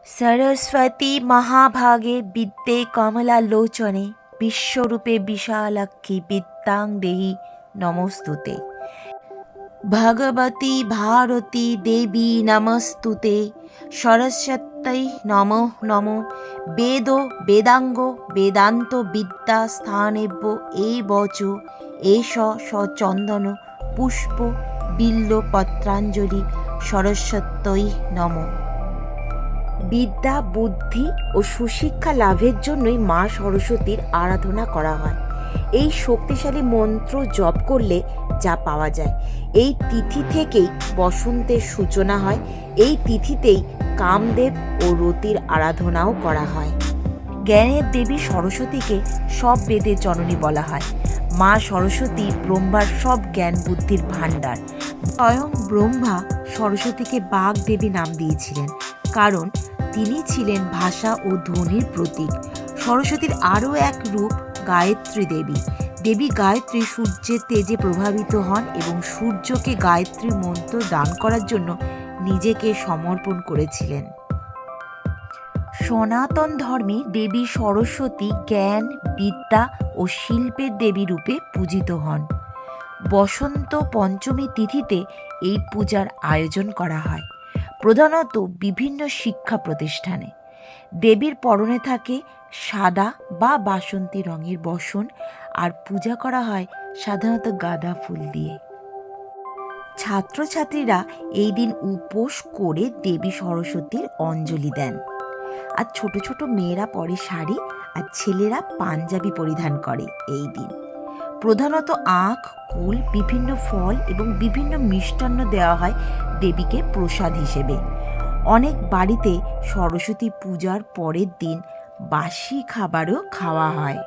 सरस्वती महाभागे विद्ये कमलालोचने विश्वरूपे विशालाक्षी विद्यां देहि नमोस्तुते। भगवती भारती देवी नमस्तुते। सरस्वत्यै नमो नमो। वेदो वेदांग वेदांत विद्या स्थानेभ्यो एवच एष सचंदन पुष्प बिल्व पत्रांजलि सरस्वत्यै नमो। বিদ্যা, বুদ্ধি ও সুশিক্ষা লাভের জন্যই মা সরস্বতীর আরাধনা করা হয়। এই শক্তিশালী মন্ত্র জপ করলে যা পাওয়া যায়। এই তিথি থেকেই বসন্তের সূচনা হয়। এই তিথিতেই কামদেব ও রতির আরাধনাও করা হয়। জ্ঞানের দেবী সরস্বতীকে সব বেদের জননী বলা হয়। মা সরস্বতী ব্রহ্মার সব জ্ঞান বুদ্ধির ভাণ্ডার। স্বয়ং ব্রহ্মা সরস্বতীকে বাগ দেবী নাম দিয়েছিলেন, কারণ তিনি ছিলেন ভাষা ও ধ্বনির প্রতীক। সরস্বতীর আরও এক রূপ গায়ত্রী দেবী। দেবী গায়ত্রী সূর্যের তেজে প্রভাবিত হন এবং সূর্যকে গায়ত্রী মন্ত্র দান করার জন্য নিজেকে সমর্পণ করেছিলেন। সনাতন ধর্মে দেবী সরস্বতী জ্ঞান, বিদ্যা ও শিল্পের দেবী রূপে পূজিত হন। বসন্ত পঞ্চমী তিথিতে এই পূজার আয়োজন করা হয়, প্রধানত বিভিন্ন শিক্ষা প্রতিষ্ঠানে। দেবীর পরনে থাকে সাদা বা বাসন্তী রঙের বসন, আর পূজা করা হয় সাধারণত গাঁদা ফুল দিয়ে। ছাত্রছাত্রীরা এই দিন উপোস করে দেবী সরস্বতীর অঞ্জলি দেন। আর ছোট ছোট মেয়েরা পরে শাড়ি আর ছেলেরা পাঞ্জাবি পরিধান করে। এই দিন প্রধানত আখ, কুল, বিভিন্ন ফল এবং বিভিন্ন মিষ্টান্ন দেওয়া হয় দেবীকে প্রসাদ হিসেবে। অনেক বাড়িতে সরস্বতী পূজার পরের দিন বাসি খাবারও খাওয়া হয়।